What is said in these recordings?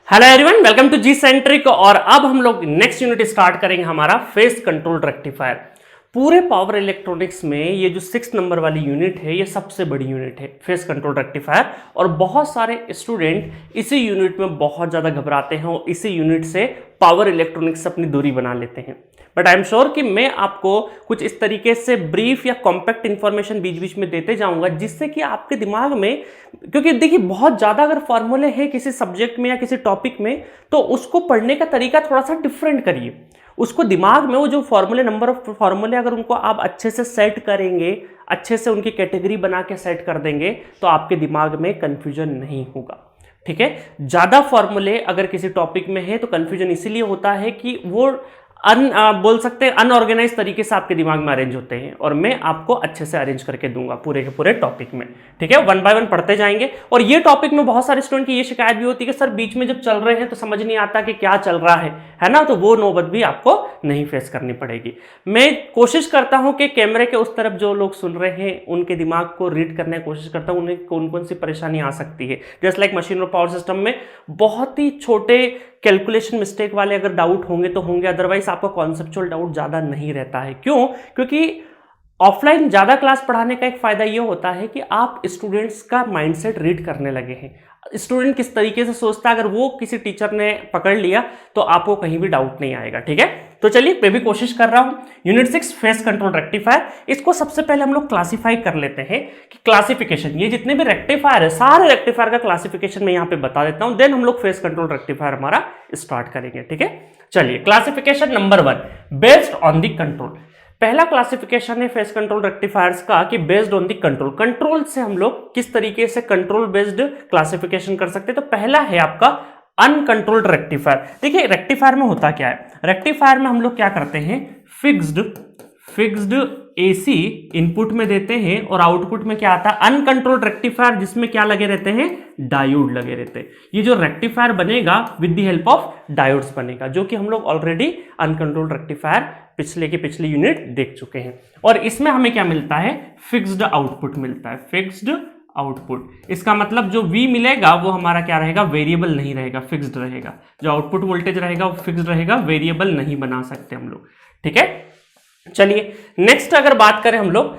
Hello everyone, welcome to G centric. और अब हम लोग नेक्स्ट यूनिट स्टार्ट करेंगे हमारा फेस कंट्रोल रेक्टिफायर। पूरे पावर इलेक्ट्रॉनिक्स में ये जो 6 नंबर वाली यूनिट है, ये सबसे बड़ी यूनिट है फेस कंट्रोल रेक्टिफायर। और बहुत सारे स्टूडेंट इसी यूनिट में बहुत ज़्यादा घबराते हैं और इसी यूनिट से पावर इलेक्ट्रॉनिक्स से अपनी दूरी बना लेते हैं। बट आई एम श्योर कि मैं आपको कुछ इस तरीके से ब्रीफ या कॉम्पैक्ट इंफॉर्मेशन बीच बीच में देते जाऊंगा, जिससे कि आपके दिमाग में, क्योंकि देखिए बहुत ज़्यादा अगर फॉर्मूले हैं किसी सब्जेक्ट में या किसी टॉपिक में, तो उसको पढ़ने का तरीका थोड़ा सा डिफरेंट करिए। उसको दिमाग में वो जो फॉर्मूले, नंबर ऑफ फॉर्मूले, अगर उनको आप अच्छे से सेट करेंगे, अच्छे से उनकी कैटेगरी बना के सेट कर देंगे, तो आपके दिमाग में कन्फ्यूजन नहीं होगा। ठीक है, ज़्यादा फॉर्मूले अगर किसी टॉपिक में है तो कन्फ्यूजन इसीलिए होता है कि वो बोल सकते हैं अनऑर्गेनाइज तरीके से आपके दिमाग में अरेंज होते हैं, और मैं आपको अच्छे से अरेंज करके दूंगा पूरे के पूरे टॉपिक में। ठीक है, वन बाय वन पढ़ते जाएंगे। और ये टॉपिक में बहुत सारे स्टूडेंट की ये शिकायत भी होती है कि सर बीच में जब चल रहे हैं तो समझ नहीं आता कि क्या चल रहा है ना, तो वो नौबत भी आपको नहीं फेस करनी पड़ेगी। मैं कोशिश करता हूं कि कैमरे के उस तरफ जो लोग सुन रहे हैं उनके दिमाग को रीड करने की कोशिश करता हूं, उन्हें कौन कौन सी परेशानी आ सकती है। जस्ट लाइक मशीन और पावर सिस्टम में बहुत ही छोटे कैलकुलेशन मिस्टेक वाले अगर डाउट होंगे तो होंगे, अदरवाइज आपका कॉन्सेप्चुअल डाउट ज़्यादा नहीं रहता है। क्यों? क्योंकि ऑफलाइन ज़्यादा क्लास पढ़ाने का एक फ़ायदा ये होता है कि आप स्टूडेंट्स का माइंडसेट रीड करने लगे हैं। स्टूडेंट किस तरीके से सोचता है, अगर वो किसी टीचर ने पकड़ लिया तो आपको कहीं भी डाउट नहीं आएगा। ठीक है, तो चलिए मैं भी कोशिश कर रहा हूँ। यूनिट 6 फेस कंट्रोल रेक्टिफायर, इसको सबसे पहले हम लोग क्लासीफाई कर लेते हैं कि क्लासिफिकेशन, ये जितने भी रेक्टिफायर है सारे रेक्टिफायर का क्लासिफिकेशन मैं यहाँ पे बता देता हूँ, देन हम लोग फेस कंट्रोल रेक्टिफायर हमारा स्टार्ट करेंगे। ठीक है, चलिए classification number 1, based on the control. पहला क्लासिफिकेशन है फेस कंट्रोल रेक्टिफायर्स का कि based on the control. Control से हम लोग किस तरीके से कंट्रोल बेस्ड क्लासिफिकेशन कर सकते हैं। तो पहला है आपका अनकंट्रोल्ड रेक्टिफायर। देखिए रेक्टिफायर में होता क्या है, रेक्टिफायर में हम लोग क्या करते हैं, फिक्स्ड एसी इनपुट में देते हैं और आउटपुट में क्या आता है, अनकंट्रोल्ड रेक्टिफायर, जिसमें क्या लगे रहते हैं, डायोड लगे रहते हैं। ये जो रेक्टिफायर बनेगा with the help of diodes बनेगा, जो कि हम लोग ऑलरेडी अनकंट्रोल्ड रेक्टिफायर पिछली यूनिट देख चुके हैं। और इसमें हमें क्या मिलता है, फिक्स्ड आउटपुट मिलता है, फिक्स्ड आउटपुट। इसका मतलब जो V मिलेगा वो हमारा क्या रहेगा, वेरिएबल नहीं रहेगा, फिक्स्ड रहेगा। जो आउटपुट वोल्टेज रहेगा वो फिक्स्ड रहेगा, वेरिएबल नहीं बना सकते हम लोग। ठीक है, चलिए नेक्स्ट अगर बात करें हम लोग,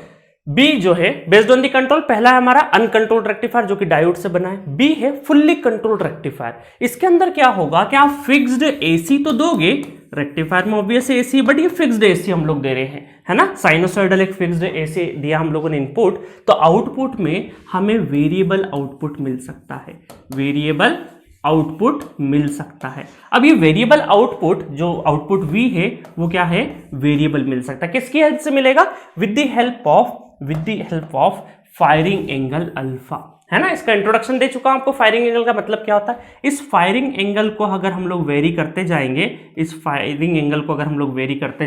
B जो है बेस्ड ऑन द कंट्रोल, पहला है हमारा अनकंट्रोल्ड रेक्टिफायर जो कि डायोड से बना है। B है फुल्ली कंट्रोल्ड रेक्टिफायर। इसके अंदर क्या होगा कि आप फिक्स्ड एसी तो दोगे, रेक्टिफायर में ऑब्वियसली एसी, बट ये फिक्स्ड एसी हम लोग दे रहे हैं, है ना, साइनोसॉइडल एक फिक्स्ड एसी दिया हम लोगों ने इनपुट, तो आउटपुट में हमें वेरिएबल आउटपुट मिल सकता है, वेरिएबल आउटपुट मिल सकता है। अब ये वेरिएबल आउटपुट, जो आउटपुट V है वो क्या है, वेरिएबल मिल सकता है। किसकी हेल्प से मिलेगा, with the help of firing angle alpha, है ना। इसका इंट्रोडक्शन दे चुका हूं आपको, फायरिंग एंगल का मतलब क्या होता है। इस फायरिंग एंगल को अगर हम लोग वेरी करते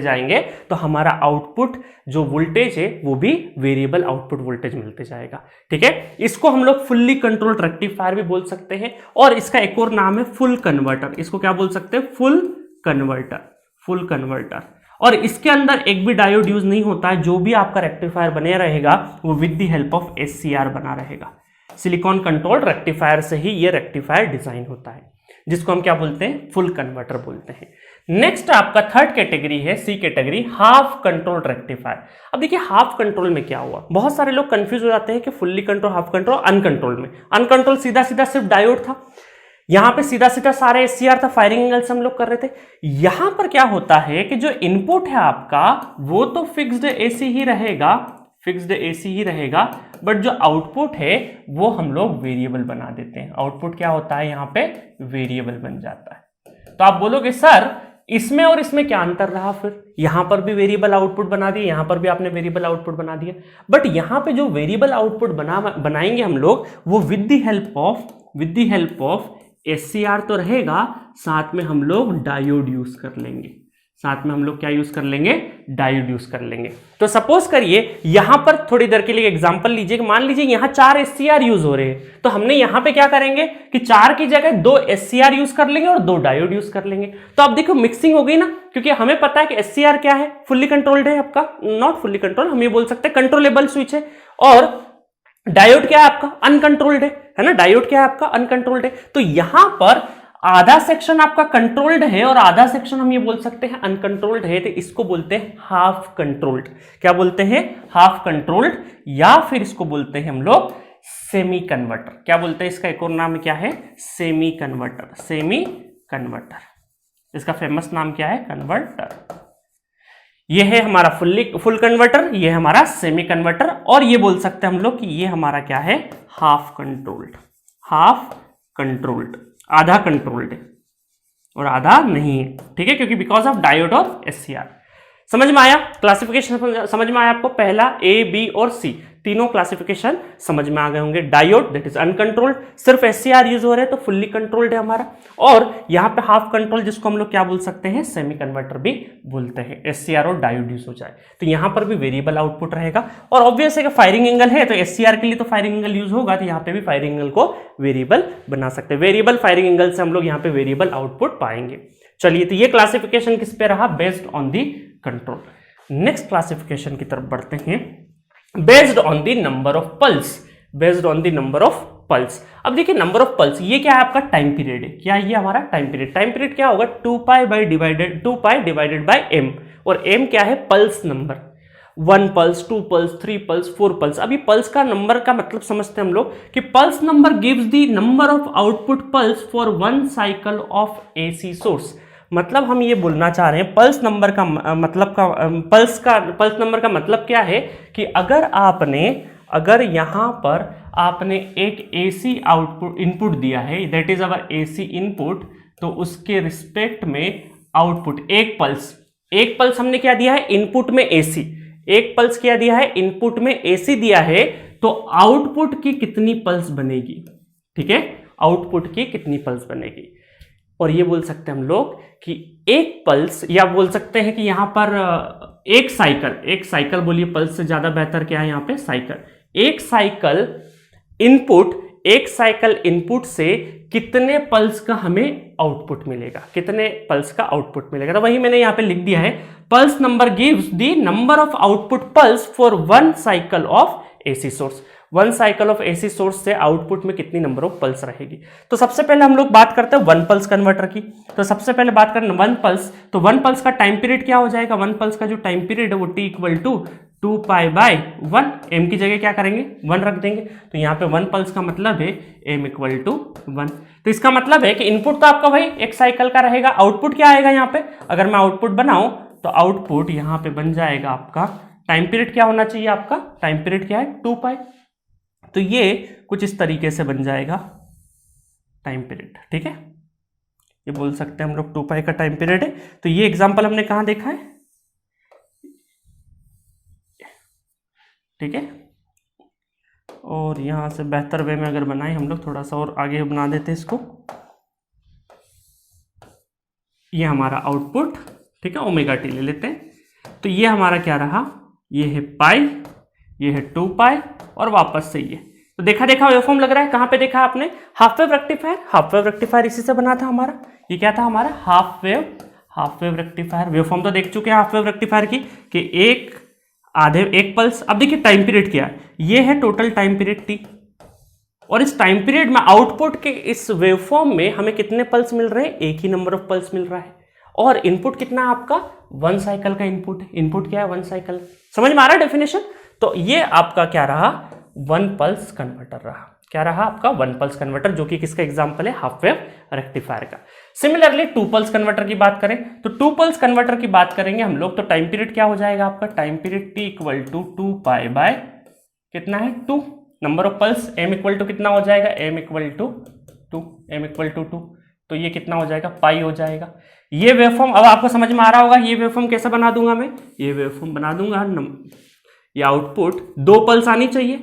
जाएंगे, तो हमारा आउटपुट जो वोल्टेज है वो भी वेरिएबल आउटपुट वोल्टेज मिलते जाएगा। ठीक है, इसको हम लोग फुल्ली कंट्रोल्ड रेक्टिफायर भी बोल सकते हैं, और इसका एक और नाम है फुल कन्वर्टर। इसको क्या बोल सकते हैं, फुल कन्वर्टर। और इसके अंदर एक भी डायोड यूज नहीं होता है। जो भी आपका रेक्टिफायर बने रहेगा वो with the help of SCR बना रहेगा। सिलिकॉन कंट्रोल्ड रेक्टिफायर से ही ये रेक्टिफायर डिजाइन होता है, जिसको हम क्या बोलते हैं, फुल कन्वर्टर बोलते हैं। नेक्स्ट आपका थर्ड कैटेगरी है, C category, half controlled rectifier. अब देखिए हाफ कंट्रोल में क्या हुआ, बहुत सारे लोग कंफ्यूज हो जाते हैं कि fully control, half control, uncontrol में। अनकंट्रोल सीधा सीधा सिर्फ डायोड था, यहां पे सीधा सीधा सारे SCR था, फायरिंग एंगल से हम लोग कर रहे थे। यहां पर क्या होता है कि जो इनपुट है आपका वो तो फिक्स्ड एसी ही रहेगा, बट जो आउटपुट है वो हम लोग वेरिएबल बना देते हैं। आउटपुट क्या होता है, यहां पे वेरिएबल बन जाता है। तो आप बोलोगे सर इसमें और इसमें क्या अंतर रहा, फिर यहां पर भी वेरिएबल आउटपुट बना दिया, यहां पर भी आपने वेरिएबल आउटपुट बना दिया, बट यहां पे जो वेरिएबल आउटपुट बनाएंगे हम लोग वो with the help of SCR तो रहेगा, साथ में हम लोग डायोड यूज कर लेंगे, डायोड यूज कर लेंगे। तो सपोज करिए यहां पर थोड़ी देर के लिए एग्जांपल लीजिए कि मान लीजिए यहां 4 SCR यूज हो रहे हैं, तो हमने यहां पे क्या करेंगे कि 4 की जगह 2 SCR यूज कर लेंगे और 2 डायोड यूज कर लेंगे। तो आप देखो मिक्सिंग हो गई ना, क्योंकि हमें पता है कि SCR क्या है, फुल्ली कंट्रोल्ड है आपका, नॉट फुल्ली कंट्रोल, हम ये बोल सकते हैं कंट्रोलेबल स्विच है, और डायोड क्या है आपका, अनकंट्रोल्ड है ना, डायोड क्या है आपका, अनकंट्रोल्ड है। तो यहां पर आधा सेक्शन आपका कंट्रोल्ड है और आधा सेक्शन हम ये बोल सकते हैं अनकंट्रोल्ड है, तो इसको बोलते हैं हाफ कंट्रोल्ड। क्या बोलते हैं? हाफ कंट्रोल्ड, या फिर इसको बोलते हैं हम लोग सेमी कन्वर्टर। क्या बोलते हैं? इसका एक और नाम क्या है? Semi converter. सेमी कन्वर्टर, इसका फेमस नाम क्या है? कन्वर्टर। ये है हमारा फुल कन्वर्टर, ये है हमारा सेमी कन्वर्टर, और ये बोल सकते हैं हम लोग कि ये हमारा क्या है? Half controlled. हाफ कंट्रोल्ड, आधा कंट्रोल्ड है और आधा नहीं है, ठीक है, क्योंकि बिकॉज ऑफ डायोड और एससीआर। समझ में आया? क्लासिफिकेशन समझ में आया आपको? पहला ए, बी और सी तीनों क्लासिफिकेशन समझ में आ गए होंगे। डायोड दैट इज अनकंट्रोल्ड, सिर्फ एससीआर यूज हो रहे हैं तो फुल्ली कंट्रोल्ड है हमारा, और यहाँ पे हाफ कंट्रोल जिसको हम लोग क्या बोल सकते हैं? सेमी कन्वर्टर भी बोलते हैं। एससीआर और डायोड यूज हो जाए तो यहाँ पर भी वेरिएबल आउटपुट रहेगा, और ऑब्वियस है कि फायरिंग एंगल है तो एससीआर के लिए तो फायरिंग एंगल यूज होगा, तो यहाँ पे भी फायरिंग एंगल को वेरिएबल बना सकते हैं। वेरिएबल फायरिंग एंगल से हम लोग यहाँ पे वेरिएबल आउटपुट पाएंगे। चलिए, तो ये क्लासिफिकेशन किस पे रहा? Based on the control. Next classification की तरफ बढ़ते हैं, based on the number of pulse. Based on the number of pulse. अब देखिए नंबर ऑफ पल्स, ये क्या है? आपका टाइम पीरियड है। क्या ये हमारा टाइम पीरियड? टाइम पीरियड क्या होगा? 2π डिवाइडेड बाय m, और m क्या है? Pulse number. 1 pulse, 2 pulse, 3 pulse, 4 pulse. अभी पल्स का नंबर का मतलब समझते हैं हम लोग कि pulse number gives the number of output pulse for 1 cycle of AC source. मतलब हम ये बोलना चाह रहे हैं पल्स नंबर का मतलब पल्स नंबर का मतलब क्या है कि अगर यहाँ पर आपने एक एसी आउटपुट इनपुट दिया है, that is our AC input, तो उसके रिस्पेक्ट में आउटपुट एक पल्स हमने क्या दिया है? इनपुट में एसी। एक पल्स क्या दिया है? इनपुट में एसी दिया है, तो आउटपुट की कितनी पल्स बनेगी? ठीक है, आउटपुट की कितनी पल्स बनेगी? और ये बोल सकते हैं हम लोग कि एक पल्स, या बोल सकते हैं कि यहां पर एक साइकिल बोलिए, पल्स से ज्यादा बेहतर क्या है यहाँ पे? साइकिल। एक साइकिल इनपुट से कितने पल्स का हमें आउटपुट मिलेगा? कितने पल्स का आउटपुट मिलेगा? तो वही मैंने यहाँ पे लिख दिया है, pulse number gives the number of output pulse for 1 cycle of AC source. 1 cycle of AC source से आउटपुट में कितनी नंबर ऑफ पल्स रहेगी? तो सबसे पहले हम लोग बात करते हैं 1 पल्स कन्वर्टर की। तो सबसे पहले बात करें 1 पल्स, तो 1 पल्स का टाइम पीरियड क्या हो जाएगा? 1 पल्स का जो टाइम पीरियड है वो t इक्वल टू 2π/1, m की जगह क्या करेंगे? 1 रख देंगे। तो यहाँ पे 1 पल्स का मतलब है m इक्वल टू 1। तो इसका मतलब है कि इनपुट तो आपका भाई एक साइकिल का रहेगा, आउटपुट क्या आएगा यहाँ पे? अगर मैं आउटपुट बनाऊं तो आउटपुट यहाँ पे बन जाएगा आपका, टाइम पीरियड क्या होना चाहिए आपका? टाइम पीरियड क्या है? 2π। तो ये कुछ इस तरीके से बन जाएगा टाइम पीरियड, ठीक है, ये बोल सकते हैं हम लोग 2π का टाइम पीरियड है। तो ये एग्जांपल हमने कहाँ देखा है? ठीक है, और यहां से बेहतर वे में अगर बनाए हम लोग, थोड़ा सा और आगे बना देते इसको। ये हमारा आउटपुट, ठीक है, ओमेगा टी ले लेते हैं। तो ये हमारा क्या रहा? ये है पाई, ये है 2π, और वापस से ये। तो देखा वेवफॉर्म लग रहा है। कहां पे देखा आपने? Half wave rectifier. Half wave rectifier इसी से बना था हमारा। ये क्या था हमारा? Half wave rectifier. वेवफॉर्म तो देख चुके हैं हाफ वेव रेक्टिफायर की, कि एक पल्स। अब देखिए टाइम पीरियड क्या है? ये है टोटल टाइम पीरियड t, और इस टाइम पीरियड में आउटपुट के इस वेवफॉर्म में हमें कितने पल्स मिल रहे हैं? एक ही नंबर ऑफ पल्स मिल रहा है। और इनपुट कितना है आपका? 1 साइकिल का इनपुट है। इनपुट क्या है? 1 साइकिल। समझ में आ रहा है डेफिनेशन? तो ये आपका क्या रहा? 1 पल्स कन्वर्टर रहा। क्या रहा आपका? 1 पल्स कन्वर्टर, जो कि किसका एग्जांपल है? हाफ वेव रेक्टिफायर का। सिमिलरली 2 पल्स कन्वर्टर की बात करें तो 2 पल्स कन्वर्टर की बात करेंगे हम लोग, तो टाइम पीरियड क्या हो जाएगा आपका? Time period t equal to 2π/ कितना है? 2। Number of pulse m equal to कितना हो जाएगा? m equal to 2। तो ये कितना हो जाएगा? पाई हो जाएगा। ये वेवफॉर्म अब आपको समझ में आ रहा होगा। ये वेवफॉर्म कैसे बना दूंगा मैं? ये वेवफॉर्म बना दूंगा, ये आउटपुट 2 पल्स आनी चाहिए।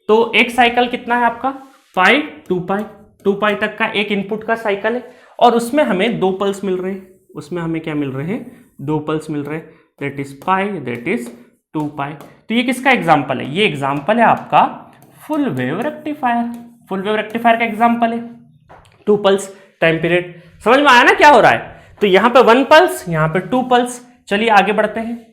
तो एक साइकिल कितना है आपका? 2π तक का एक इनपुट का साइकिल है, और उसमें हमें 2 पल्स मिल रहे हैं। उसमें हमें क्या मिल रहे हैं? 2 पल्स मिल रहे हैं, that is pi, that is 2π। तो ये किसका एग्जाम्पल है? ये एग्जाम्पल है आपका full wave rectifier. Full wave rectifier का एग्जाम्पल है 2 पल्स टाइम पीरियड। समझ में आया ना क्या हो रहा है? तो यहां पे 1 पल्स, यहां पे 2 पल्स। चलिए आगे बढ़ते हैं।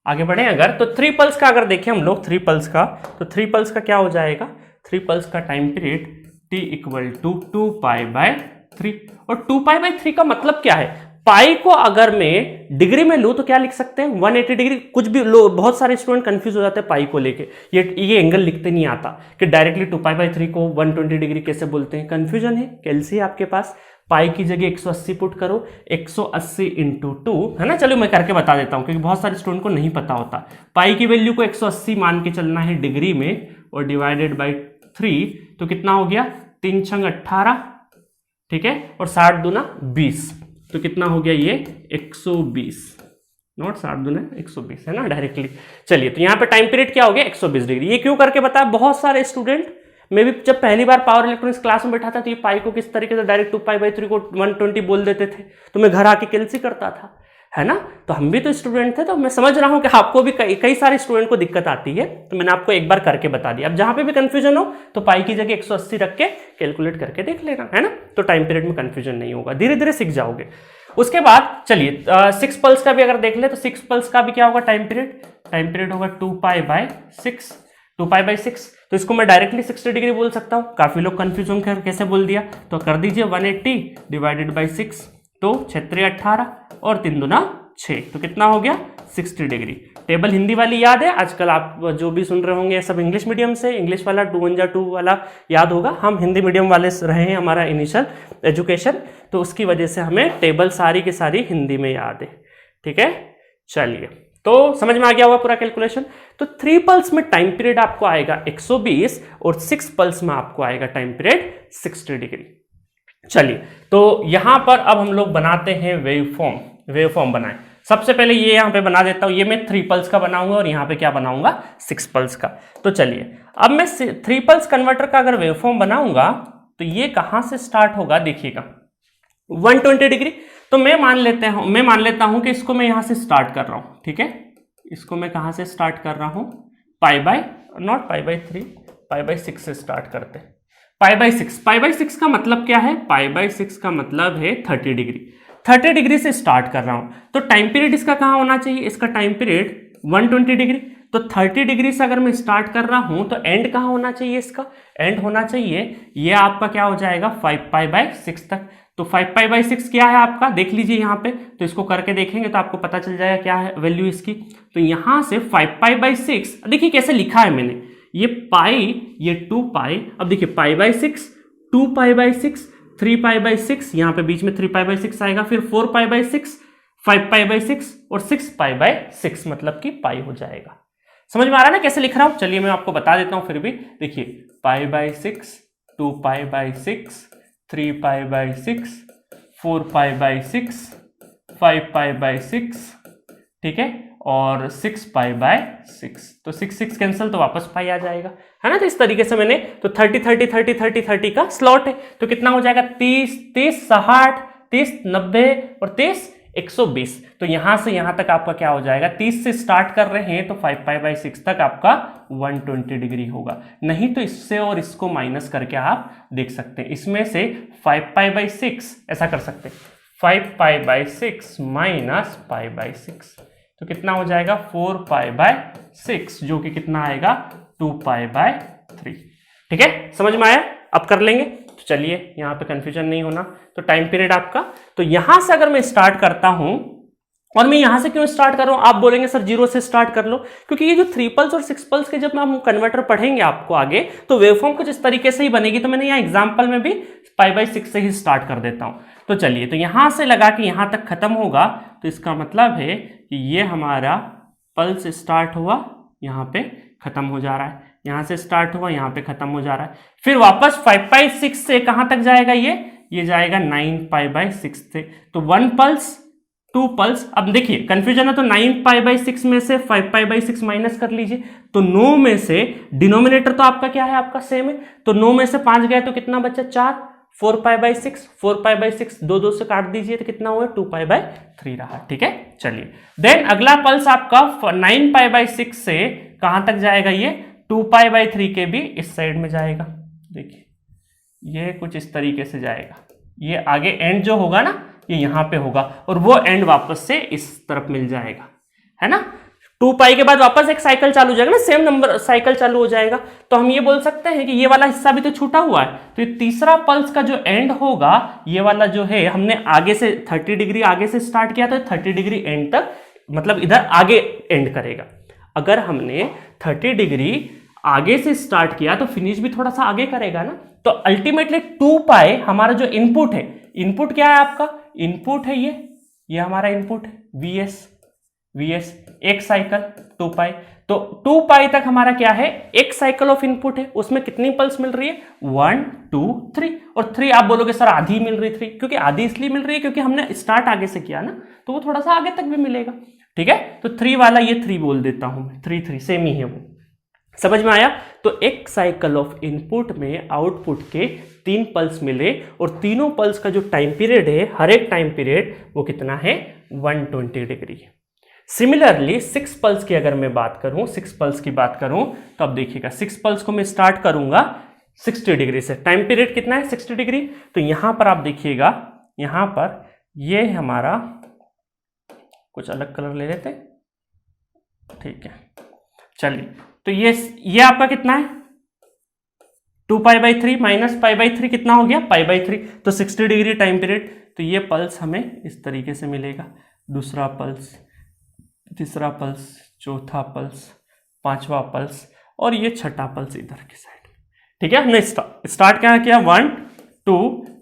आगे बढ़े अगर तो 3 पल्स का अगर देखें हम लोग, 3 पल्स का, तो 3 पल्स का क्या हो जाएगा? 3 पल्स का time period t equal to 2π/3, और 2π/3 का मतलब क्या है, पाई को अगर मैं डिग्री में लूँ तो क्या लिख सकते हैं 180 डिग्री। कुछ भी लो, बहुत सारे स्टूडेंट कंफ्यूज हो जाते हैं पाई को लेके, ये एंगल लिखते नहीं आता कि डायरेक्टली 2π/3 को 120 डिग्री कैसे बोलते हैं, कंफ्यूजन है। कैलसी आपके पास, पाई की जगह 180 पुट करो, 180 इंटू 2 है ना। चलो मैं करके बता देता हूं क्योंकि बहुत सारे स्टूडेंट को नहीं पता होता। पाई की वैल्यू को 180 मान के चलना है डिग्री में और डिवाइडेड बाई 3, तो कितना हो गया 3 छंग 18, ठीक है, और 60 दूना 20, तो कितना हो गया ये 120, नॉट 60 दूना 120 है ना डायरेक्टली। चलिए तो यहाँ पे टाइम पीरियड क्या हो गया 120 डिग्री। ये क्यों करके बताया, बहुत सारे स्टूडेंट मैं भी जब पहली बार पावर इलेक्ट्रॉनिक्स क्लास में बैठा था तो ये पाई को किस तरीके से डायरेक्ट 2π/3 को 120 बोल देते थे, तो मैं घर आके कैलसी करता था, है ना। तो हम भी तो स्टूडेंट थे, तो मैं समझ रहा हूं कि आपको भी कई सारे स्टूडेंट को दिक्कत आती है, तो मैंने आपको एक बार करके बता दिया। अब जहां पे भी कंफ्यूजन हो तो पाई की जगह 180 रख के कैलकुलेट करके देख लेना, है ना, तो टाइम पीरियड में कंफ्यूजन नहीं होगा, धीरे धीरे सीख जाओगे। उसके बाद चलिए 6 पल्स का भी अगर देख ले तो 6 पल्स का भी क्या होगा टाइम पीरियड होगा 2π/6, 2π/6, तो इसको मैं डायरेक्टली 60 डिग्री बोल सकता हूँ। काफी लोग कंफ्यूज होंगे कैसे बोल दिया, तो कर दीजिए 180 डिवाइडेड बाई 6, तो 6 18 और 3 दूना 6, तो कितना हो गया 60 डिग्री। टेबल हिंदी वाली याद है, आजकल आप जो भी सुन रहे होंगे सब इंग्लिश मीडियम से, इंग्लिश वाला 2 वाला याद होगा, हम हिंदी मीडियम वाले रहे हैं, हमारा इनिशियल एजुकेशन, तो उसकी वजह से हमें टेबल सारी की सारी हिंदी में याद है, ठीक है। चलिए तो समझ में आ गया होगा पूरा कैलकुलेशन। तो 3 पल्स में टाइम पीरियड आपको आएगा 120 और 6 पल्स में आपको आएगा टाइम पीरियड 60 डिग्री। चलिए तो यहां पर अब हम लोग बनाते हैं वेवफॉर्म बनाएं। सबसे पहले ये यहां पे बना देता हूं, ये मैं 3 पल्स का बनाऊंगा और यहां पे क्या बनाऊंगा 6 पल्स का। तो चलिए अब मैं 3 पल्स कन्वर्टर का अगर वेवफॉर्म बनाऊंगा तो ये कहां से स्टार्ट होगा, देखिएगा 120 डिग्री। तो मैं मान लेता हूं कि इसको मैं यहां से स्टार्ट कर रहा हूं, ठीक है, इसको मैं कहां से स्टार्ट कर रहा हूं नॉट π/3, π/6 से स्टार्ट करते हैं। π/6 का मतलब क्या है, π/6 का मतलब है 30 डिग्री से स्टार्ट कर रहा हूं। तो टाइम पीरियड इसका कहां होना चाहिए, इसका टाइम पीरियड 120 डिग्री। तो 30 डिग्री से अगर मैं स्टार्ट कर रहा हूं तो एंड कहां होना चाहिए, इसका एंड होना चाहिए ये आपका क्या हो जाएगा 5π/6 तक। तो 5π/6 क्या है आपका, देख लीजिए यहाँ पे, तो इसको करके देखेंगे तो आपको पता चल जाएगा क्या है वैल्यू इसकी। तो यहां से 5π/6, देखिए कैसे लिखा है मैंने, ये पाई, ये 2π, अब देखिए π/6, 2π/6, 3π/6, यहाँ पे बीच में 3π/6 आएगा, फिर 4π/6, 5π/6 और 6π/6, मतलब कि पाई हो जाएगा। समझ में आ रहा है ना कैसे लिख रहा हूं, चलिए मैं आपको बता देता हूं फिर भी। देखिए π/6, 2π/6, 3π/6, 4π/6, 5π/6, ठीक है, और 6π/6, तो 6 कैंसिल तो वापस पाई आ जाएगा, है ना। तो इस तरीके से मैंने तो 30 का स्लॉट है, तो कितना हो जाएगा 30, 60, 30, 90 और 30, 120। तो यहां से यहां तक आपका क्या हो जाएगा, 30 से स्टार्ट कर रहे हैं तो 5π/6 तक आपका 120 डिग्री होगा। नहीं तो इससे और इसको माइनस करके आप देख सकते हैं, इसमें से 5π/6 ऐसा कर सकते हैं, 5π/6 माइनस π/6, तो कितना हो जाएगा 4π/6, जो कि कितना आएगा 2π/3। ठीक है, समझ में आया, अब कर लेंगे। तो चलिए यहां पे कंफ्यूजन नहीं होना। तो टाइम पीरियड आपका, तो यहां से अगर मैं स्टार्ट करता हूं, और मैं यहां से क्यों स्टार्ट कर रहा हूं, आप बोलेंगे सर 0 से स्टार्ट कर लो, क्योंकि ये जो 3 पल्स और 6 पल्स के जब हम कन्वर्टर पढ़ेंगे आपको आगे, तो वेवफॉर्म कुछ इस तरीके से ही बनेगी। तो मैंने यहाँ एग्जांपल में भी π/6 से ही स्टार्ट कर देता हूं। तो चलिए, तो यहां से लगा के यहां तक खत्म होगा, तो इसका मतलब है कि ये हमारा पल्स स्टार्ट हुआ, यहां पे खत्म हो जा रहा है, यहां से स्टार्ट हुआ, यहां पे खत्म हो जा रहा है, फिर वापस 5/6 से कहां तक जाएगा, ये जाएगा 9π/6 से। तो 1 पल्स 2 पल्स, अब देखिए कंफ्यूजन है, तो 9π/6 में से 5π/6 माइनस कर लीजिए, तो 9 में से डिनोमिनेटर तो आपका क्या है, आपका सेम है, तो 9 में से 5 गए तो कितना बचा 4, 4π/6, 4π/6 2 से काट दीजिए तो कितना हुआ 2π/3 रहा। ठीक है, चलिए देन अगला पल्स आपका 9π/6 से कहां तक जाएगा, ये 2π/3 के भी इस साइड में जाएगा। देखिए ये कुछ इस तरीके से जाएगा, ये आगे एंड जो होगा ना, ये यहां पे होगा, और वो एंड वापस से इस तरफ मिल जाएगा, है ना। 2 पाई के बाद वापस एक साइकिल चालू हो जाएगा ना, सेम नंबर साइकिल चालू हो जाएगा। तो हम ये बोल सकते हैं कि ये वाला हिस्सा भी तो छूटा हुआ है, तो ये तीसरा पल्स का जो एंड होगा ये वाला जो है, हमने आगे से 30 डिग्री आगे से स्टार्ट किया तो 30 डिग्री एंड तक, मतलब इधर आगे एंड करेगा। अगर हमने 30 डिग्री आगे से स्टार्ट किया तो फिनिश भी थोड़ा सा आगे करेगा ना। तो अल्टीमेटली 2 पाई हमारा जो इनपुट है, इनपुट क्या है आपका, इनपुट है ये हमारा इनपुट है वीएस एक साइकिल 2 पाई। तो 2 पाई तक हमारा क्या है, एक साइकिल ऑफ इनपुट है, उसमें कितनी पल्स मिल रही है, 1 2 3। और 3 आप बोलोगे सर आधी मिल रही 3, क्योंकि आधी इसलिए मिल रही है क्योंकि हमने स्टार्ट आगे से किया ना, तो वो थोड़ा सा आगे तक भी मिलेगा। ठीक है, तो 3 वाला ये 3 बोल देता हूं मैं, 3 सेम ही है वो। समझ में आया। तो एक साइकिल ऑफ इनपुट में आउटपुट के 3 पल्स मिले और तीनों पल्स का जो टाइम पीरियड है, हर एक टाइम पीरियड वो कितना है, 120 डिग्री। सिमिलरली 6 पल्स की अगर मैं बात करूं, 6 पल्स की बात करूं तो अब देखिएगा 6 पल्स को मैं स्टार्ट करूंगा 60 डिग्री से, टाइम पीरियड कितना है 60 डिग्री। तो यहां पर आप देखिएगा, यहां पर ये हमारा कुछ अलग कलर ले लेते, ठीक है चलिए। तो ये आपका कितना है, 2 pi by 3 minus pi by 3 कितना हो गया, पाई बाई 3। तो 60 डिग्री टाइम पीरियड। तो ये पल्स हमें इस तरीके से मिलेगा, दूसरा पल्स, तीसरा पल्स, चौथा पल्स, पांचवा पल्स और ये छठा पल्स इधर की साइड में। ठीक है, हमने स्टार्ट क्या किया, 1 2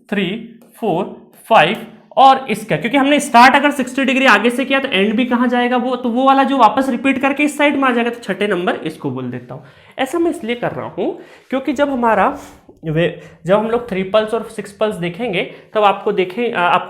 3 4 5 और इसका, क्योंकि हमने स्टार्ट अगर 60 डिग्री आगे से किया तो एंड भी कहां जाएगा, वो तो वो वाला जो वापस रिपीट करके इस साइड में आ जाएगा, तो छठे नंबर इसको बोल देता हूं। ऐसा मैं इसलिए कर रहा हूं क्योंकि जब हम लोग 3 पल्स और 6 पल्स देखेंगे तब आपको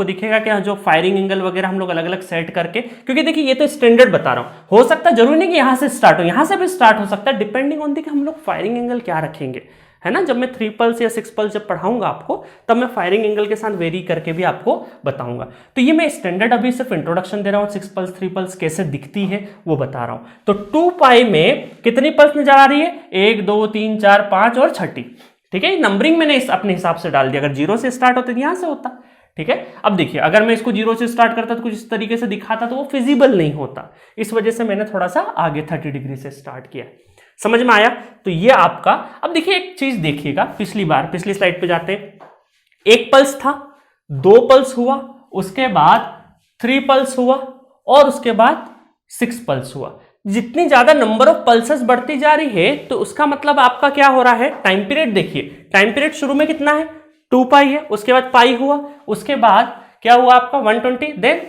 दिखेगा कि जो फायरिंग एंगल वगैरह हम लोग अलग अलग सेट करके, क्योंकि देखिए ये तो स्टैंडर्ड बता रहा हूं, हो सकता है जरूरी नहीं कि यहां से स्टार्ट हो, यहां से भी स्टार्ट हो सकता है, डिपेंडिंग ऑन दी कि हम लोग फायरिंग एंगल क्या रखेंगे, है ना। जब मैं 3 पल्स या 6 पल्स जब पढ़ाऊंगा आपको, तब मैं फायरिंग एंगल के साथ वेरी करके भी आपको बताऊंगा। तो ये मैं स्टैंडर्ड अभी सिर्फ इंट्रोडक्शन दे रहा हूं, 6 पल्स 3 पल्स कैसे दिखती है वो बता रहा हूं। तो 2 पाई में कितनी पल्स नजर आ रही है, 1 2 3 4 5 और छठी। ठीक है, नंबरिंग मैंने अपने हिसाब से डाल दिया, अगर 0 से स्टार्ट होते तो यहां से होता। ठीक है, अब देखिए अगर मैं इसको 0 से स्टार्ट करता तो कुछ इस तरीके से दिखाता तो वो फिजिबल नहीं होता, इस वजह से मैंने थोड़ा सा आगे 30 डिग्री से स्टार्ट किया। समझ में आया। तो ये आपका, अब देखिए एक चीज देखिएगा, पिछली स्लाइड पे जाते हैं। 1 पल्स था, 2 पल्स हुआ, उसके बाद 3 पल्स हुआ और उसके बाद 6 पल्स हुआ। जितनी ज्यादा नंबर ऑफ पल्सेस बढ़ती जा रही है तो उसका मतलब आपका क्या हो रहा है, टाइम पीरियड देखिए, टाइम पीरियड शुरू में कितना है, 2 पाई है, उसके बाद पाई हुआ, उसके बाद क्या हुआ आपका 120, देन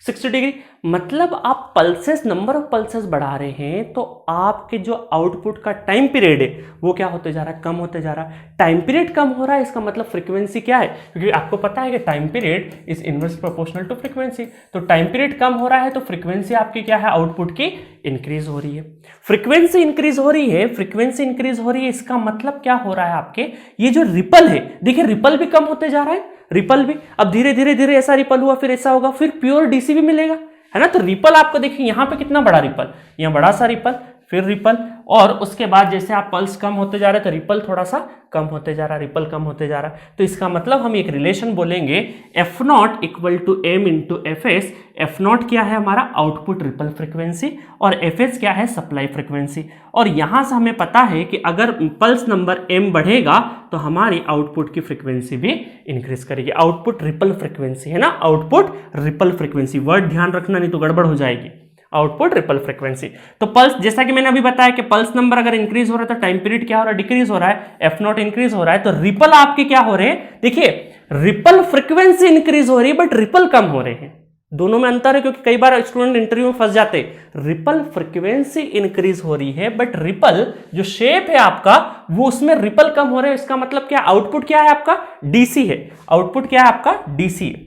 60 डिग्री। मतलब आप पल्सेस, नंबर ऑफ पल्सेस बढ़ा रहे हैं तो आपके जो आउटपुट का टाइम पीरियड है वो क्या होते जा रहा है, कम होते जा रहा है। टाइम पीरियड कम हो रहा है, इसका मतलब फ्रीक्वेंसी क्या है, क्योंकि आपको पता है कि time period is inverse proportional to frequency. तो टाइम पीरियड कम हो रहा है तो फ्रीक्वेंसी आपकी क्या है, आउटपुट की इंक्रीज हो रही है। फ्रीक्वेंसी इंक्रीज हो रही है, फ्रीक्वेंसी इंक्रीज हो रही है, इसका मतलब क्या हो रहा है, आपके ये जो रिपल है, देखिए रिपल भी कम होते जा रहा है, रिपल भी अब धीरे धीरे धीरे ऐसा रिपल हुआ, फिर ऐसा होगा, फिर प्योर डीसी भी मिलेगा, है ना। तो रिपल आपको देखिए यहां पे कितना बड़ा रिपल, यहाँ बड़ा सा रिपल, फिर रिपल, और उसके बाद जैसे आप पल्स कम होते जा रहे हैं तो रिपल थोड़ा सा कम होते जा रहा है, रिपल कम होते जा रहा है। तो इसका मतलब हम एक रिलेशन बोलेंगे F0 equal to M into Fs। F0 क्या है हमारा, आउटपुट रिपल फ्रीक्वेंसी, और Fs क्या है, सप्लाई फ्रीक्वेंसी। और यहां से हमें पता है कि अगर पल्स नंबर M बढ़ेगा तो हमारी आउटपुट की फ्रीक्वेंसी भी इंक्रीज करेगी। आउटपुट रिपल फ्रीक्वेंसी है ना, आउटपुट रिपल फ्रीक्वेंसी, वर्ड ध्यान रखना नहीं तो गड़बड़ हो जाएगी। Output ripple frequency. तो पल्स, जैसा कि मैंने अभी बताया कि पल्स नंबर अगर इंक्रीज हो रहा है तो टाइम पीरियड क्या हो रहा है, डिक्रीज हो रहा है, F0 इंक्रीज हो रहा है, तो रिपल आपके क्या हो रहे हैं, देखिए रिपल फ्रीक्वेंसी इंक्रीज हो रही है बट रिपल कम हो रहे हैं। दोनों में अंतर है, क्योंकि कई बार स्टूडेंट इंटरव्यू में फंस जाते हैं। रिपल फ्रीक्वेंसी इंक्रीज हो रही है बट रिपल जो शेप है आपका वो उसमें रिपल कम हो रहे हैं। इसका मतलब क्या, आउटपुट क्या है आपका, डीसी है। आउटपुट क्या है आपका, डीसी है,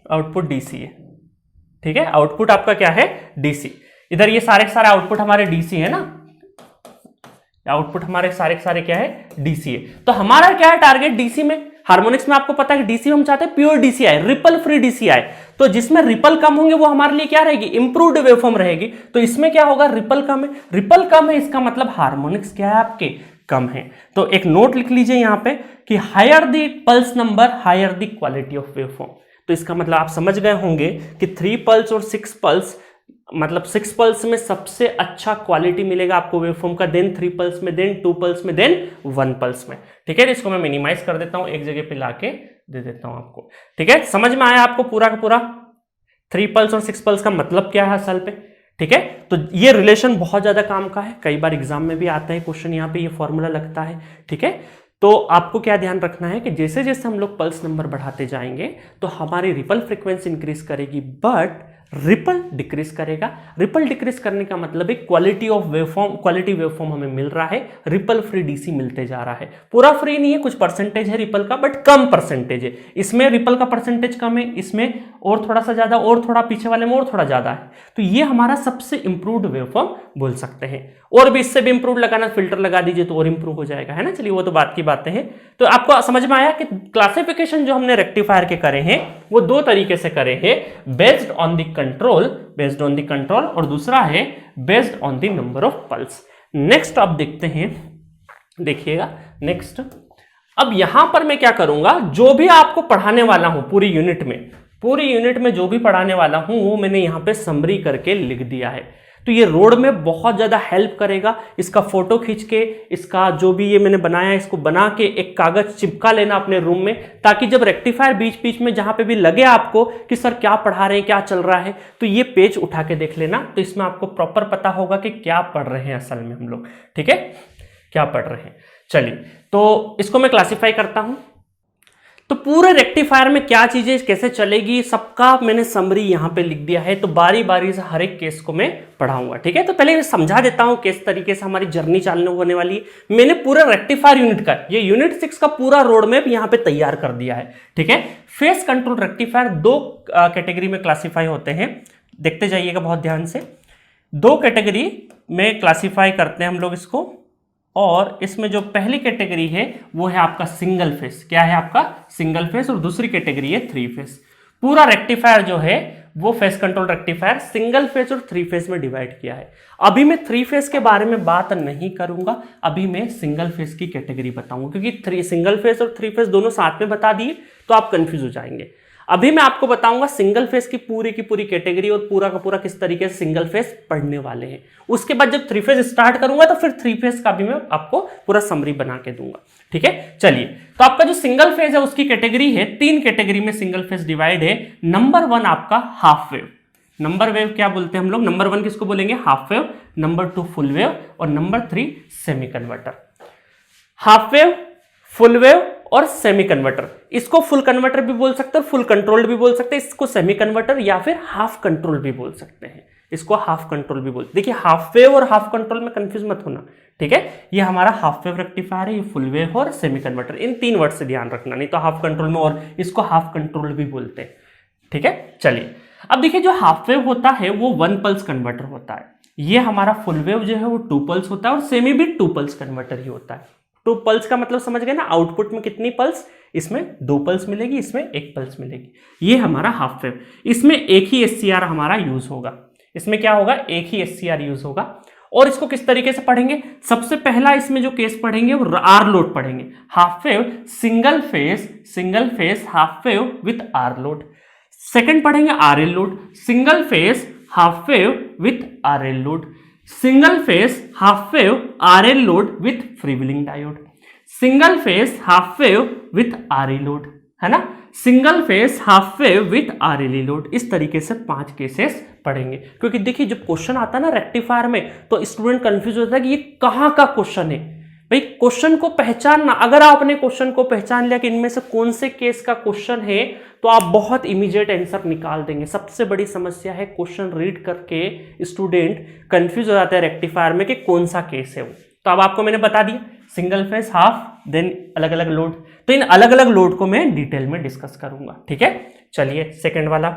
आउटपुट डीसी है। ठीक है, आउटपुट आपका क्या है, डीसी। इधर ये सारे आउटपुट हमारे डीसी है ना, आउटपुट हमारे सारे क्या है, डीसी है। तो हमारा क्या है टारगेट डीसी में, हार्मोनिक्स में आपको पता है कि डीसी में हम चाहते हैं प्योर डीसी आए, रिपल फ्री डीसी आए। तो जिसमें रिपल कम होंगे वो हमारे लिए क्या रहेगी, इंप्रूव्ड वेवफॉर्म रहेगी। तो इसमें क्या होगा, रिपल कम है, रिपल कम है, इसका मतलब हार्मोनिक्स क्या है आपके, कम है। तो एक नोट लिख लीजिए यहां पे कि higher the pulse number higher the quality of waveform. तो इसका मतलब आप समझ गए होंगे कि 3 पल्स और 6 पल्स मतलब 6 पल्स में सबसे अच्छा क्वालिटी मिलेगा आपको वेवफॉर्म का, देन 3 पल्स में, देन 2 पल्स में, देन 1 पल्स में। ठीक है, इसको मैं मिनिमाइज कर देता हूं, एक जगह पे लाके दे देता हूं आपको। ठीक है, समझ में आया आपको पूरा का पूरा 3 पल्स और 6 पल्स का मतलब क्या है असल पे। ठीक है, तो ये रिलेशन बहुत ज्यादा काम का है, कई बार एग्जाम में भी आता है क्वेश्चन, यहाँ पे ये फॉर्मूला लगता है। ठीक है, तो आपको क्या ध्यान रखना है कि जैसे जैसे हम लोग पल्स नंबर बढ़ाते जाएंगे तो हमारी रिपल फ्रीक्वेंसी इंक्रीज करेगी, बट रिपल डिक्रीज करेगा। रिपल डिक्रीज करने का मतलब है quality of waveform, quality waveform हमें मिल रहा है, रिपल फ्री डीसी मिलते जा रहा है। पूरा फ्री नहीं है, कुछ परसेंटेज है रिपल का, बट कम परसेंटेज है। इसमें रिपल का परसेंटेज कम है, इसमें और थोड़ा सा ज्यादा, और थोड़ा पीछे वाले में और थोड़ा ज्यादा है। तो ये हमारा सबसे इंप्रूव्ड वेवफॉर्म बोल सकते हैं। और भी इससे भी इंप्रूव लगाना, फिल्टर लगा दीजिए तो और इंप्रूव हो जाएगा, है ना। चलिए वो तो बात की बातें हैं। तो आपको समझ में आया कि क्लासिफिकेशन जो हमने रेक्टिफायर के करे हैं वो दो तरीके से करे हैं, based on the control, based on the control, और दूसरा है based on the number of pulse. Next आप देखते हैं, देखिएगा नेक्स्ट। अब यहां पर मैं क्या करूंगा, जो भी आपको पढ़ाने वाला हूं पूरी यूनिट में जो भी पढ़ाने वाला हूं वो मैंने यहां पे समरी करके लिख दिया है। तो ये रोड में बहुत ज्यादा हेल्प करेगा। इसका फोटो खींच के, इसका जो भी ये मैंने बनाया इसको बना के एक कागज चिपका लेना अपने रूम में, ताकि जब रेक्टिफायर बीच बीच में जहां पे भी लगे आपको कि सर क्या पढ़ा रहे हैं, क्या चल रहा है, तो ये पेज उठा के देख लेना। तो इसमें आपको प्रॉपर पता होगा कि क्या पढ़ रहे हैं असल में हम लोग। ठीक है, क्या पढ़ रहे हैं। चलिए, तो इसको मैं क्लासीफाई करता हूं। तो पूरे रेक्टिफायर में क्या चीजें कैसे चलेगी सबका मैंने समरी यहां पे लिख दिया है। तो बारी बारी से हर एक केस को मैं पढ़ाऊंगा। ठीक है, तो पहले समझा देता हूं किस तरीके से हमारी जर्नी चालू होने वाली है। मैंने पूरे रेक्टिफायर यूनिट का, ये यूनिट 6 का पूरा रोड मैप यहां पे तैयार कर दिया है। ठीक है, फेस कंट्रोल रेक्टिफायर दो कैटेगरी में क्लासीफाई होते हैं, देखते जाइएगा बहुत ध्यान से। दो कैटेगरी में क्लासीफाई करते हैं हम लोग इसको, और इसमें जो पहली कैटेगरी है वो है आपका सिंगल फेस। क्या है आपका? Single phase. और दूसरी कैटेगरी है 3 फेस। पूरा रेक्टिफायर जो है वो face control rectifier single phase और 3 फेस में डिवाइड किया है। अभी मैं 3 फेस के बारे में बात नहीं करूंगा, अभी मैं सिंगल फेस की कैटेगरी बताऊंगा, क्योंकि सिंगल फेस और 3 फेस दोनों साथ में बता दिए तो आप कंफ्यूज हो जाएंगे। अभी मैं आपको बताऊंगा सिंगल फेस की पूरी कैटेगरी और पूरा का पूरा किस तरीके से सिंगल फेस पढ़ने वाले हैं। उसके बाद जब 3 फेस स्टार्ट करूंगा तो फिर 3 फेस का भी मैं आपको पूरा समरी बना के दूंगा। ठीक है, चलिए। तो आपका जो सिंगल फेस है उसकी कैटेगरी है, 3 कैटेगरी में सिंगल फेस डिवाइड है। नंबर 1 आपका हाफ वेव। नंबर वेव क्या बोलते हैं हम लोग? नंबर 1 किसको बोलेंगे? Half wave. Number 2 full wave, और number 3 semi converter. Half wave, full wave और सेमी कन्वर्टर। इसको फुल कन्वर्टर भी बोल सकते हैं, फुल कंट्रोल्ड भी बोल सकते हैं, इसको सेमी कन्वर्टर या फिर हाफ कंट्रोल भी बोल सकते हैं, इसको हाफ कंट्रोल भी बोलते हैं। देखिए, हाफ वेव और हाफ कंट्रोल में कंफ्यूज मत होना। ठीक है, ये हमारा हाफ वेव रेक्टिफायर है, ये फुल वेव और सेमी कन्वर्टर, इन 3 वर्ड से ध्यान रखना, नहीं तो हाफ कंट्रोल में, और इसको हाफ कंट्रोल भी बोलते हैं। ठीक है, चलिए। अब देखिए, जो हाफ वेव होता है वो 1 पल्स कन्वर्टर होता है। ये हमारा फुल वेव जो है वो 2 पल्स होता है, और सेमी भी 2 पल्स कन्वर्टर ही होता है। 2 पल्स का मतलब समझ गए ना, आउटपुट में कितनी पल्स? इसमें 2 पल्स मिलेगी, इसमें 1 पल्स मिलेगी। ये हमारा हाफ वेव। इसमें एक ही SCR हमारा यूज होगा। इसमें क्या होगा? एक ही SCR यूज होगा। और इसको किस तरीके से पढ़ेंगे? सबसे पहला इसमें जो केस पढ़ेंगे वो आर लोड पढ़ेंगे। Half wave single phase half wave with R load. Second पढ़ेंगे RL load, single phase half wave with RL load. Single phase half wave RL load with freewheeling diode. Single phase half wave with RE load, है ना। Single phase half wave with RLE load. इस तरीके से 5 cases पढ़ेंगे, क्योंकि देखिए जब question आता है ना रेक्टिफायर में तो स्टूडेंट कंफ्यूज होता है कि ये कहाँ का क्वेश्चन है। भाई, क्वेश्चन को पहचानना, अगर आपने क्वेश्चन को पहचान लिया कि इनमें से कौन से केस का क्वेश्चन है, तो आप बहुत इमीडिएट आंसर निकाल देंगे। सबसे बड़ी समस्या है क्वेश्चन रीड करके स्टूडेंट कंफ्यूज हो जाता है रेक्टिफायर में कि कौन सा केस है वो। तो अब आपको मैंने बता दिया सिंगल फेस, हाफ, देन अलग अलग लोड। तो इन अलग अलग लोड को मैं डिटेल में डिस्कस करूंगा। ठीक है, चलिए सेकंड वाला।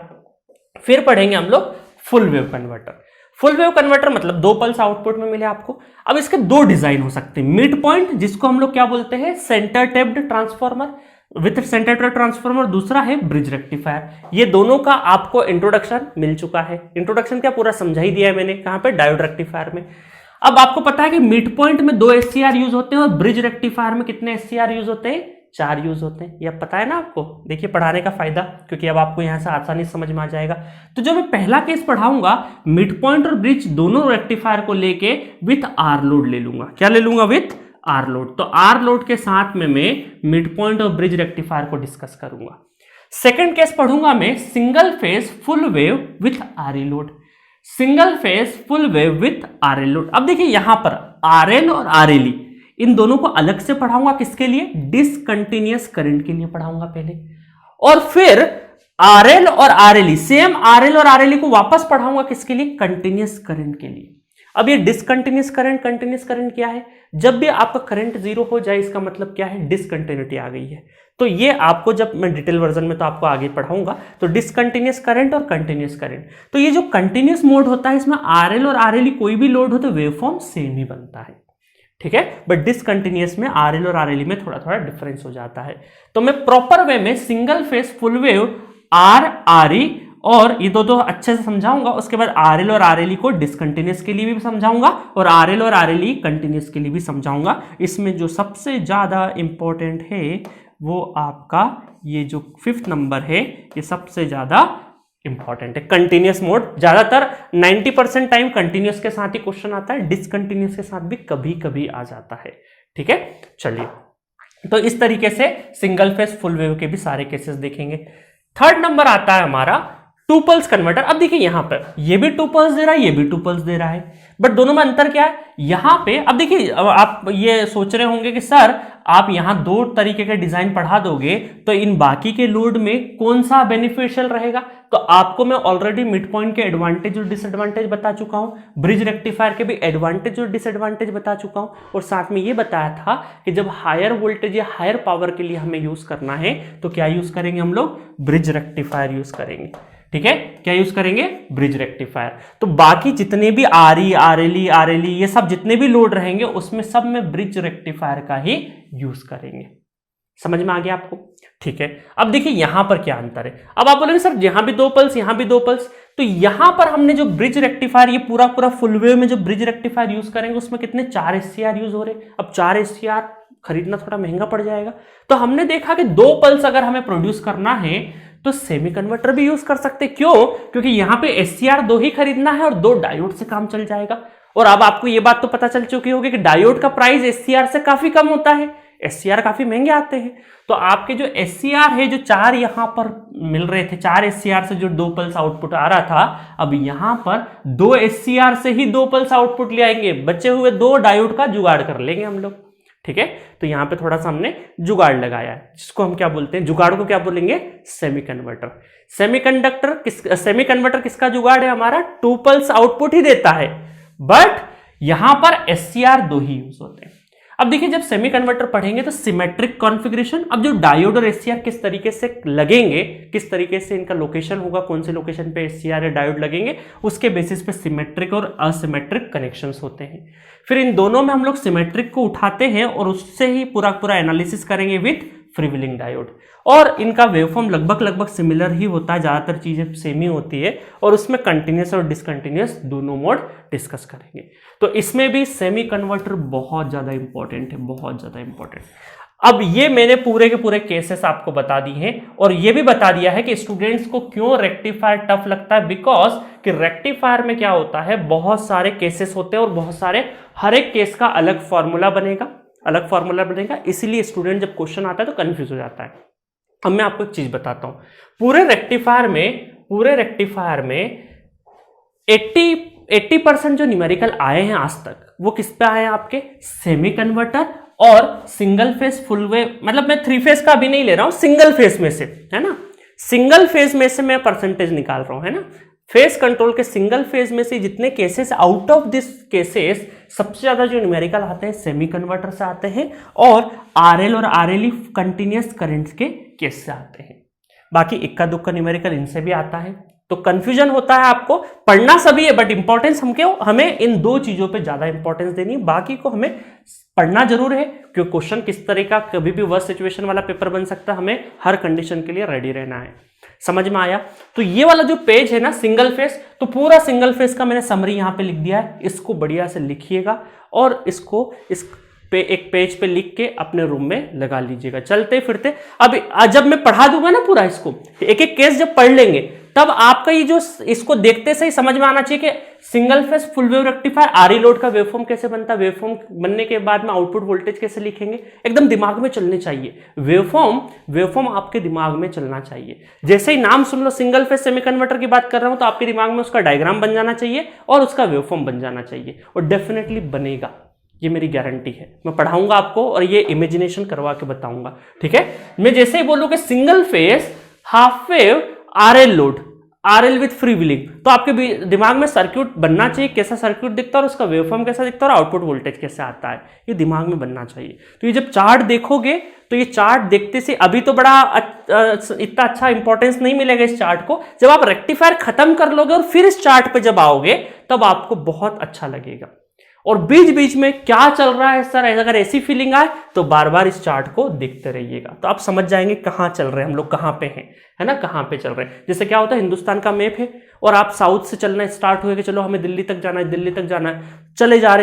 फिर पढ़ेंगे हम लोग full wave converter. Full wave converter मतलब 2 पल्स आउटपुट में मिले आपको। अब इसके 2 डिजाइन हो सकते हैं। मिड पॉइंट, जिसको हम लोग क्या बोलते हैं? Centre taped transformer with centre taped transformer. दूसरा है ब्रिज रेक्टिफायर। ये दोनों का आपको इंट्रोडक्शन मिल चुका है। इंट्रोडक्शन क्या पूरा समझा ही दिया है मैंने, कहां पे? डायोड रेक्टिफायर में। अब आपको पता है कि मिड पॉइंट में 2 SCR यूज होते हैं और ब्रिज रेक्टिफायर में कितने SCR यूज होते हैं? 4 यूज होते हैं, ये अब पता है ना आपको। देखिए पढ़ाने का फायदा, क्योंकि अब आपको यहां से आसानी समझ में आ जाएगा। तो जो मैं पहला केस पढ़ाऊंगा, मिड पॉइंट और ब्रिज दोनों रेक्टिफायर को लेके विथ आर लोड ले लूंगा। क्या ले लूंगा? With R load. तो आर लोड के साथ में मैं मिड पॉइंट और ब्रिज रेक्टिफायर को डिस्कस करूंगा। सेकंड केस पढ़ूंगा मैं single phase full wave with RL load. Single phase full wave with RL load. अब देखिए यहां पर आरएल और आरएलई इन दोनों को अलग से पढ़ाऊंगा। किसके लिए? डिसकंटिन्यूअस करंट के लिए पढ़ाऊंगा पहले, और फिर आरएल और आरएलई, सेम आरएल और आरएलई को वापस पढ़ाऊंगा किसके लिए? कंटिन्यूअस करंट के लिए। अब ये डिसकंटिन्यूअस करंट, कंटिन्यूअस करंट क्या है? जब भी आपका करंट जीरो हो जाए इसका मतलब क्या है? डिसकंटिन्यूटी आ गई है। तो ये आपको जब मैं डिटेल वर्जन में तो आपको आगे पढ़ाऊंगा, तो डिसकंटिन्यूअस करंट और कंटिन्यूअस करंट। तो ये जो कंटिन्यूअस मोड होता है इसमें आरएल और आरएलई कोई भी लोड हो तो वेवफॉर्म सेम ही बनता है, ठीक है। बट डिसकंटिन्यूअस में आरएल और आरएलई में थोड़ा थोड़ा डिफरेंस हो जाता है। तो मैं प्रॉपर वे में single phase full wave R RE और ये दो अच्छे से समझाऊंगा। उसके बाद आरएल और आरएलई को डिसकंटिन्यूअस के लिए भी समझाऊंगा और आरएल और आरएलई कंटिन्यूअस के लिए भी समझाऊंगा। इसमें जो सबसे ज्यादा इंपॉर्टेंट है वो आपका ये जो 5th नंबर है, ये सबसे ज्यादा इंपॉर्टेंट है। कंटिन्यूअस मोड ज्यादातर 90% टाइम कंटिन्यूअस के साथ ही क्वेश्चन आता है, डिसकंटिन्यूअस के साथ भी कभी कभी आ जाता है, ठीक है। चलिए, तो इस तरीके से सिंगल फेज फुल वेव के भी सारे केसेस देखेंगे। थर्ड नंबर आता है हमारा टू पल्स कन्वर्टर। अब देखिए यहां पर ये भी टू पल्स दे रहा है, ये भी टू पल्स दे रहा है, बट दोनों में अंतर क्या है? यहां पे अब देखिए, आप ये सोच रहे होंगे कि सर आप यहां दो तरीके के डिजाइन पढ़ा दोगे तो इन बाकी के लोड में कौन सा बेनिफिशियल रहेगा? तो आपको मैं ऑलरेडी मिड पॉइंट के एडवांटेज और डिसएडवांटेज बता चुका हूं, ब्रिज रेक्टिफायर के भी एडवांटेज और डिसएडवांटेज बता चुका हूं, और साथ में ये बताया था कि जब हायर वोल्टेज या हायर पावर के लिए हमें यूज करना है तो क्या यूज करेंगे हम लोग? ब्रिज रेक्टिफायर यूज करेंगे, ठीक है। क्या यूज करेंगे? Bridge rectifier. तो बाकी जितने भी आरई, आरएलई, आरएलई ये सब जितने भी लोड रहेंगे उसमें सब में ब्रिज रेक्टिफायर का ही यूज करेंगे। समझ में आ गया आपको? ठीक है। अब देखिए यहां पर क्या अंतर है। अब आप बोलेंगे सर यहां भी दो पल्स, यहां भी दो पल्स, तो यहां पर हमने जो ब्रिज रेक्टिफायर, ये पूरा पूरा फुल वेव में जो ब्रिज रेक्टिफायर यूज करेंगे उसमें कितने 4 SCR यूज हो रहे। अब 4 SCR खरीदना थोड़ा महंगा पड़ जाएगा, तो हमने देखा कि 2 पल्स अगर हमें प्रोड्यूस करना है तो सेमी कन्वर्टर भी यूज कर सकते। क्यों? क्योंकि यहां पे SCR 2 ही खरीदना है और 2 डायोड से काम चल जाएगा। और अब आपको यह बात तो पता चल चुकी होगी कि डायोड का प्राइस SCR से काफी कम होता है, SCR काफी महंगे आते हैं। तो आपके जो SCR है, जो 4 यहां पर मिल रहे थे, 4 SCR से जो 2 पल्स आउटपुट आ रहा था, अब यहां पर 2 SCR से ही 2 पल्स आउटपुट ले आएंगे, बचे हुए 2 डायोड का जुगाड़ कर लेंगे हम लोग, ठीक है। तो यहां पे थोड़ा सा हमने जुगाड़ लगाया है, जिसको हम क्या बोलते हैं? जुगाड़ को क्या बोलेंगे? Semi converter. सेमी कन्वर्टर किसका जुगाड़ है? हमारा 2 पल्स आउटपुट ही देता है, बट यहां पर SCR 2 ही यूज होते हैं। अब देखिए जब सेमी कन्वर्टर पढ़ेंगे तो सिमेट्रिक कॉन्फ़िगरेशन, अब जो डायोड और SCR किस तरीके से लगेंगे, किस तरीके से इनका लोकेशन होगा, कौन से लोकेशन पे SCR या डायोड लगेंगे, उसके बेसिस पे सिमेट्रिक और असिमेट्रिक कनेक्शंस होते हैं। फिर इन दोनों में हम लोग सिमेट्रिक को उठाते हैं और उससे ही पूरा पूरा एनालिसिस करेंगे विथ फ्रीव्हीलिंग डायोड, और इनका वेवफॉर्म लगभग सिमिलर ही होता है, ज्यादातर चीजें सेम ही होती है, और उसमें कंटिन्यूअस और डिसकंटिन्यूअस दोनों मोड डिस्कस करेंगे। तो इसमें भी सेमी कन्वर्टर बहुत ज्यादा इंपॉर्टेंट है, बहुत ज्यादा इंपॉर्टेंट। अब ये मैंने पूरे के पूरे केसेस आपको बता दिए हैं, और ये भी बता दिया है कि स्टूडेंट्स को क्यों रेक्टिफायर टफ लगता है, बिकॉज कि रेक्टिफायर में क्या होता है, बहुत सारे केसेस होते हैं और बहुत सारे, हर एक केस का अलग फॉर्मूला बनेगा, इसीलिए स्टूडेंट जब क्वेश्चन आता है तो कंफ्यूज हो जाता है। अब मैं आपको एक चीज बताता हूं, पूरे रेक्टिफायर में 80% जो न्यूमेरिकल आए हैं आज तक, वो किस पे आए हैं? आपके सेमी कन्वर्टर और सिंगल फेज फुल वेव, मतलब मैं 3 फेज का भी नहीं ले रहा हूं, सिंगल फेज में से, है ना, सिंगल फेज में से मैं परसेंटेज निकाल रहा हूं, है ना। फेज कंट्रोल के सिंगल फेज में से जितने cases, out of this cases सबसे ज्यादा जो न्यूमेरिकल आते हैं सेमी कन्वर्टर से आते हैं, और आरएल और आरएलई कंटिन्यूअस करंट्स के केस से आते हैं। बाकी इक्का दुक्का न्यूमेरिकल इनसे भी आता है, तो कंफ्यूजन होता है। आपको पढ़ना सभी है, बट इंपॉर्टेंस हमें इन 2 चीजों पे ज्यादा इंपॉर्टेंस देनी, बाकी को हमें पढ़ना जरूर है, क्योंकि क्वेश्चन किस तरह का कभी भी वर्स्ट सिचुएशन वाला पेपर बन सकता है, हमें हर कंडीशन के लिए रेडी रहना है। समझ में आया? तो ये वाला जो पेज है ना सिंगल फेज, तो पूरा सिंगल फेज का मैंने समरी यहां पे लिख दिया है, इसको बढ़िया से लिखिएगा और इसको इस एक पेज पे लिख के अपने रूम में लगा लीजिएगा, चलते फिरते। अब जब मैं पढ़ा दूंगा ना पूरा इसको, एक एक केस जब पढ़ लेंगे, तब आपका ये जो इसको देखते से ही समझ में आना चाहिए कि single phase full wave rectifier RE load का वेवफॉर्म कैसे बनता है, वेवफॉर्म बनने के बाद में आउटपुट वोल्टेज कैसे लिखेंगे, एकदम दिमाग में चलने चाहिए। वेवफॉर्म आपके दिमाग में चलना चाहिए। जैसे ही नाम सुन लो सिंगल फेज सेमी कन्वर्टर की बात कर रहा हूं, तो आपके दिमाग में उसका डायग्राम बन जाना चाहिए और उसका वेवफॉर्म बन जाना चाहिए, और डेफिनेटली बनेगा, ये मेरी गारंटी है। मैं पढ़ाऊंगा आपको और ये इमेजिनेशन करवा के बताऊंगा, ठीक है। मैं जैसे ही बोलूं कि single phase half wave RL load, RL with free wheeling, तो आपके दिमाग में सर्किट बनना चाहिए, कैसा सर्किट दिखता है और उसका वेवफॉर्म कैसा दिखता है और आउटपुट वोल्टेज कैसे आता है, ये दिमाग में बनना चाहिए। तो ये जब चार्ट देखोगे, तो ये चार्ट देखते से अभी तो बड़ा इतना अच्छा इंपॉर्टेंस नहीं मिलेगा इस चार्ट को, जब आप रेक्टिफायर खत्म कर लोगे और फिर इस चार्ट पे जब आओगे, तब आपको बहुत अच्छा लगेगा। और बीच बीच में क्या चल रहा है सर, अगर ऐसी फीलिंग आए तो बार बार इस चार्ट को देखते रहिएगा, तो आप समझ जाएंगे कहाँ चल रहे हैं हम लोग, कहाँ पे हैं, है ना, कहाँ पे चल रहे हैं। जैसे क्या होता है, हिंदुस्तान का मैप है और आप साउथ से चलना स्टार्ट हुए कि चलो हमें दिल्ली तक जाना है, दिल्ली तक जाना है, चले जा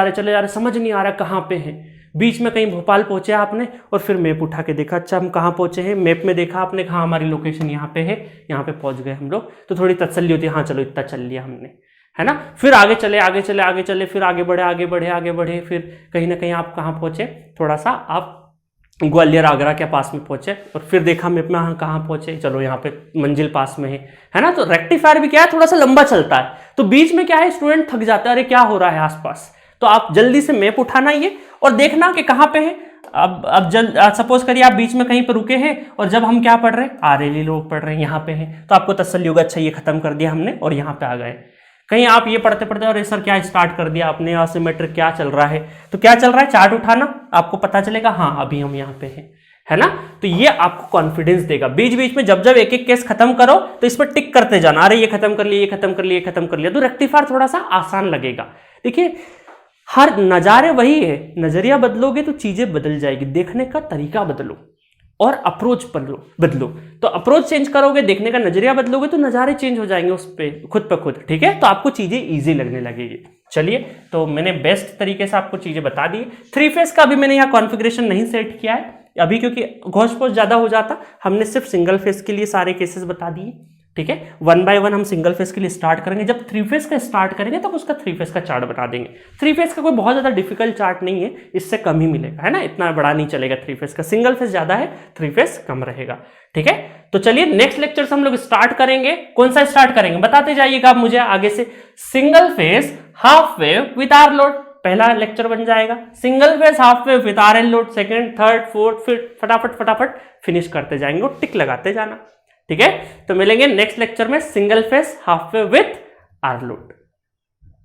रहे, समझ नहीं आ रहा कहाँ पे हैं। बीच में कहीं भोपाल पहुंचे आपने और फिर मैप उठा के देखा, अच्छा हम कहाँ पहुंचे हैं, मैप में देखा आपने, हाँ हमारी लोकेशन यहाँ पे है, यहाँ पे पहुंच गए हम लोग, तो थोड़ी तसल्ली होती है, हाँ चलो इतना चल लिया हमने, है ना। फिर आगे चले, फिर आगे बढ़े, फिर कहीं ना कहीं आप कहाँ पहुंचे, थोड़ा सा आप ग्वालियर आगरा के पास में पहुंचे और फिर देखा मैप में हाँ कहाँ पहुंचे, चलो यहाँ पे मंजिल पास में है ना। तो रेक्टिफायर भी क्या है, थोड़ा सा लंबा चलता है, तो बीच में क्या है, स्टूडेंट थक जाता है, अरे क्या हो रहा है आसपास, तो आप जल्दी से मैप उठाना ये और देखना कि कहाँ पे है। अब सपोज करिए आप बीच में कहीं पर रुके हैं और जब हम क्या पढ़ रहे हैं, आरएलई लोड पढ़ रहे हैं, यहाँ पे हैं, तो आपको तसल्ली होगा, अच्छा ये खत्म कर दिया हमने और यहाँ पे आ गए। कहीं आप ये पढ़ते पढ़ते और सर क्या स्टार्ट कर दिया आपने, असिमेट्रिक क्या चल रहा है, तो क्या चल रहा है, चार्ट उठाना, आपको पता चलेगा हाँ अभी हम यहाँ पे हैं, है ना। तो ये आपको कॉन्फिडेंस देगा। बीच बीच में जब एक एक केस खत्म करो तो इस पर टिक करते जाना, अरे ये खत्म कर लिया, तो रेक्टिफायर थोड़ा सा आसान लगेगा। देखिए हर नजारे वही है, नजरिया बदलोगे तो चीजें बदल जाएगी, देखने का तरीका बदलो और अप्रोच बदलो। तो अप्रोच चेंज करोगे, देखने का नजरिया बदलोगे तो नजारे चेंज हो जाएंगे उस पे खुद प खुद, ठीक है। तो आपको चीजें इजी लगने लगेगी। चलिए, तो मैंने बेस्ट तरीके से आपको चीजें बता दी। 3 फेज का अभी मैंने यहाँ कॉन्फ़िगरेशन नहीं सेट किया है अभी, क्योंकि घोष पोष ज्यादा हो जाता। हमने सिर्फ सिंगल फेज के लिए सारे केसेस बता दिए, ठीक है। 1 बाय 1 हम सिंगल फेज के लिए स्टार्ट करेंगे, जब 3 फेज का स्टार्ट करेंगे तब उसका 3 फेज का चार्ट बता देंगे। 3 फेज का कोई बहुत ज्यादा डिफिकल्ट चार्ट नहीं है, इससे कम ही मिलेगा, है ना, इतना बड़ा नहीं चलेगा 3 फेज का। सिंगल फेज ज्यादा है, 3 फेज कम रहेगा, ठीक है। तो चलिए नेक्स्ट लेक्चर से हम लोग स्टार्ट करेंगे। कौन सा स्टार्ट करेंगे बताते जाइएगा आप मुझे आगे से। Single phase half wave with R load पहला लेक्चर बन जाएगा, single phase half wave with R L load second, third, fourth, फिर फटाफट फिनिश करते जाएंगे और टिक लगाते जाना, ठीक है। तो मिलेंगे नेक्स्ट लेक्चर में single phase half wave with R load.